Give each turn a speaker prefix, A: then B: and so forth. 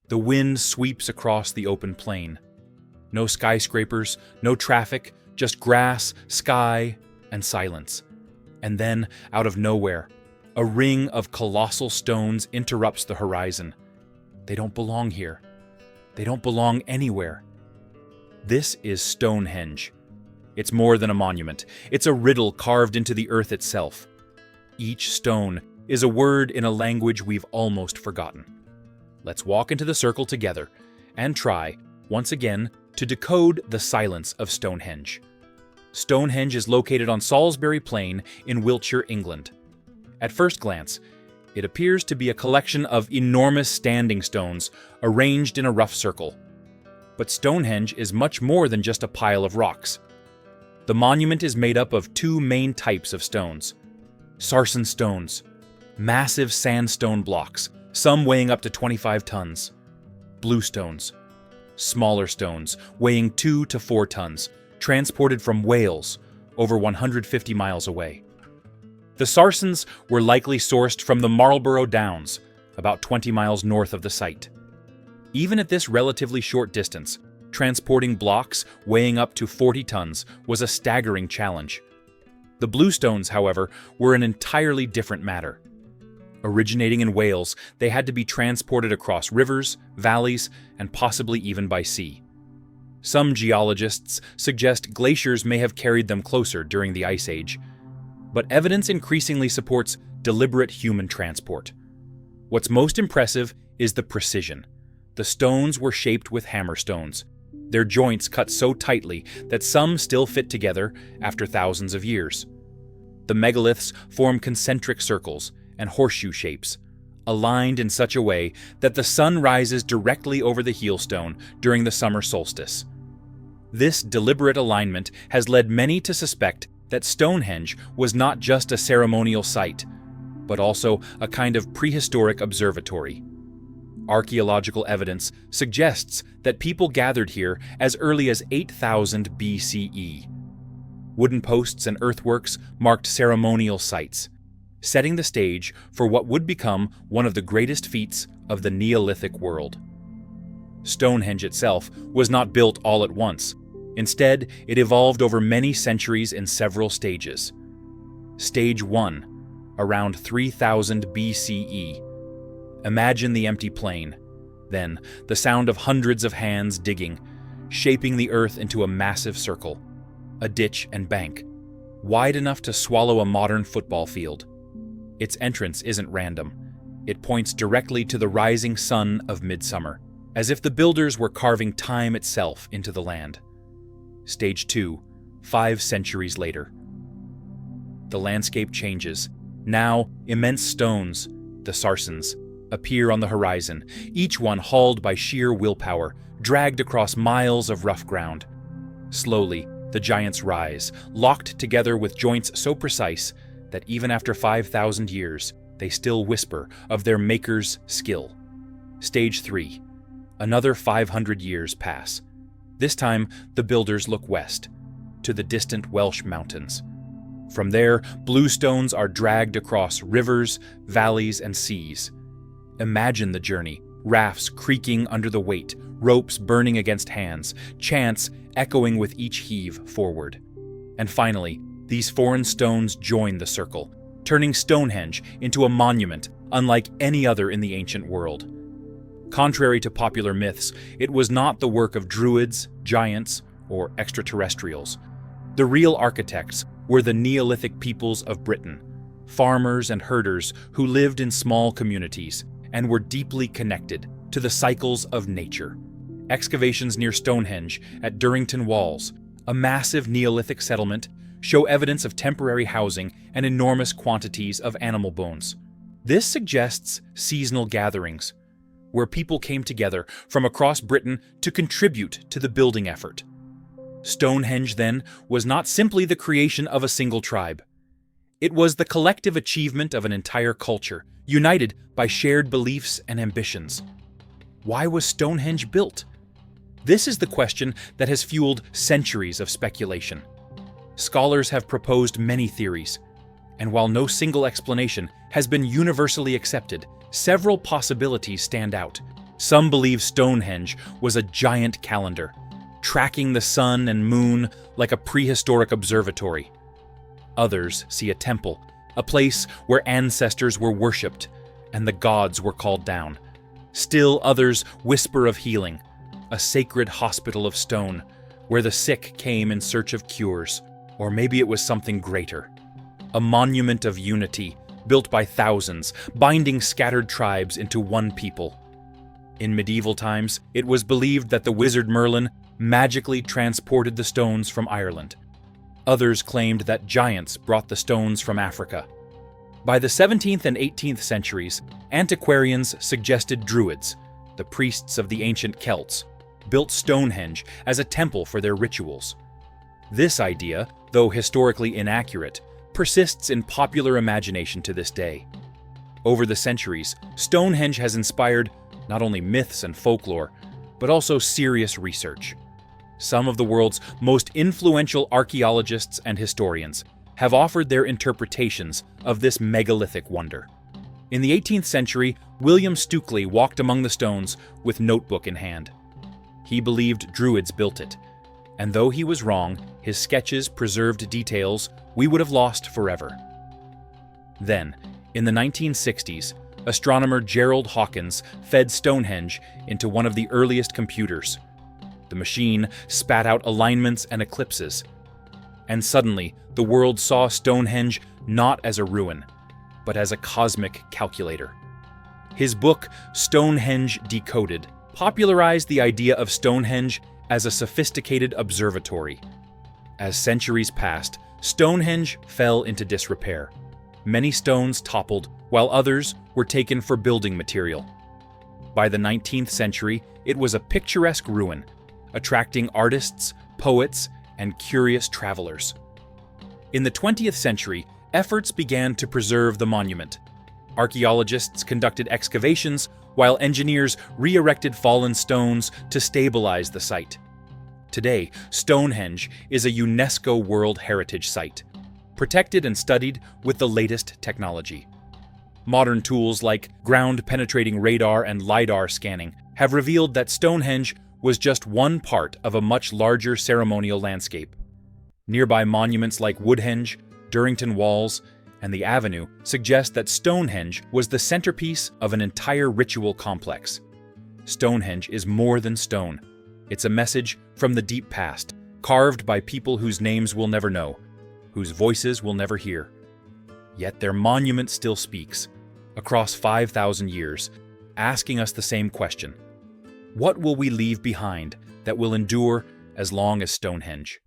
A: The wind sweeps across the open plain. No skyscrapers, no traffic, just grass, sky, and silence. And then, out of nowhere, a ring of colossal stones interrupts the horizon. They don't belong here. They don't belong anywhere. This is Stonehenge. It's more than a monument. It's a riddle carved into the earth itself. Each stone is a word in a language we've almost forgotten. Let's walk into the circle together and try, once again, to decode the silence of Stonehenge. Stonehenge is located on Salisbury Plain in Wiltshire, England. At first glance, it appears to be a collection of enormous standing stones arranged in a rough circle. But Stonehenge is much more than just a pile of rocks. The monument is made up of two main types of stones. Sarsen stones, massive sandstone blocks, some weighing up to 25 tons. Bluestones, smaller stones weighing 2 to 4 tons, transported from Wales, over 150 miles away. The Sarsens were likely sourced from the Marlborough Downs, about 20 miles north of the site. Even at this relatively short distance, transporting blocks weighing up to 40 tons was a staggering challenge. The bluestones, however, were an entirely different matter. Originating in Wales, they had to be transported across rivers, valleys, and possibly even by sea. Some geologists suggest glaciers may have carried them closer during the Ice Age, but evidence increasingly supports deliberate human transport. What's most impressive is the precision. The stones were shaped with hammerstones, their joints cut so tightly that some still fit together after thousands of years. The megaliths form concentric circles and horseshoe shapes, aligned in such a way that the sun rises directly over the heelstone during the summer solstice. This deliberate alignment has led many to suspect that Stonehenge was not just a ceremonial site, but also a kind of prehistoric observatory. Archaeological evidence suggests that people gathered here as early as 8000 BCE. Wooden posts and earthworks marked ceremonial sites, setting the stage for what would become one of the greatest feats of the Neolithic world. Stonehenge itself was not built all at once. Instead, it evolved over many centuries in several stages. Stage 1, around 3000 BCE. Imagine the empty plain, then the sound of hundreds of hands digging, shaping the earth into a massive circle, a ditch and bank, wide enough to swallow a modern football field. Its entrance isn't random. It points directly to the rising sun of midsummer, as if the builders were carving time itself into the land. Stage 2, 5 centuries later. The landscape changes. Now, immense stones, the Sarsens, appear on the horizon, each one hauled by sheer willpower, dragged across miles of rough ground. Slowly, the giants rise, locked together with joints so precise that even after 5,000 years, they still whisper of their maker's skill. Stage 3. Another 500 years pass. This time, the builders look west, to the distant Welsh mountains. From there, bluestones are dragged across rivers, valleys, and seas. Imagine the journey, rafts creaking under the weight, ropes burning against hands, chants echoing with each heave forward. And finally, these foreign stones join the circle, turning Stonehenge into a monument unlike any other in the ancient world. Contrary to popular myths, it was not the work of druids, giants, or extraterrestrials. The real architects were the Neolithic peoples of Britain, farmers and herders who lived in small communities and were deeply connected to the cycles of nature. Excavations near Stonehenge at Durrington Walls, a massive Neolithic settlement, show evidence of temporary housing and enormous quantities of animal bones. This suggests seasonal gatherings, where people came together from across Britain to contribute to the building effort. Stonehenge, then, was not simply the creation of a single tribe. It was the collective achievement of an entire culture, united by shared beliefs and ambitions. Why was Stonehenge built? This is the question that has fueled centuries of speculation. Scholars have proposed many theories, and while no single explanation has been universally accepted, several possibilities stand out. Some believe Stonehenge was a giant calendar, tracking the sun and moon like a prehistoric observatory. Others see a temple, a place where ancestors were worshipped and the gods were called down. Still others whisper of healing, a sacred hospital of stone where the sick came in search of cures. Or maybe it was something greater, a monument of unity built by thousands, binding scattered tribes into one people. In medieval times, it was believed that the wizard Merlin magically transported the stones from Ireland. Others claimed that giants brought the stones from Africa. By the 17th and 18th centuries, antiquarians suggested Druids, the priests of the ancient Celts, built Stonehenge as a temple for their rituals. This idea, though historically inaccurate, persists in popular imagination to this day. Over the centuries, Stonehenge has inspired not only myths and folklore, but also serious research. Some of the world's most influential archaeologists and historians have offered their interpretations of this megalithic wonder. In the 18th century, William Stukeley walked among the stones with notebook in hand. He believed Druids built it, and though he was wrong, his sketches preserved details we would have lost forever. Then, in the 1960s, astronomer Gerald Hawkins fed Stonehenge into one of the earliest computers. The machine spat out alignments and eclipses, and suddenly the world saw Stonehenge not as a ruin, but as a cosmic calculator. His book, Stonehenge Decoded, popularized the idea of Stonehenge as a sophisticated observatory. As centuries passed, Stonehenge fell into disrepair. Many stones toppled, while others were taken for building material. By the 19th century, it was a picturesque ruin, attracting artists, poets, and curious travelers. In the 20th century, efforts began to preserve the monument. Archaeologists conducted excavations, while engineers re-erected fallen stones to stabilize the site. Today, Stonehenge is a UNESCO World Heritage Site, protected and studied with the latest technology. Modern tools like ground-penetrating radar and LiDAR scanning have revealed that Stonehenge was just one part of a much larger ceremonial landscape. Nearby monuments like Woodhenge, Durrington Walls, and the Avenue suggest that Stonehenge was the centerpiece of an entire ritual complex. Stonehenge is more than stone. It's a message from the deep past, carved by people whose names we'll never know, whose voices we'll never hear. Yet their monument still speaks, across 5,000 years, asking us the same question. What will we leave behind that will endure as long as Stonehenge?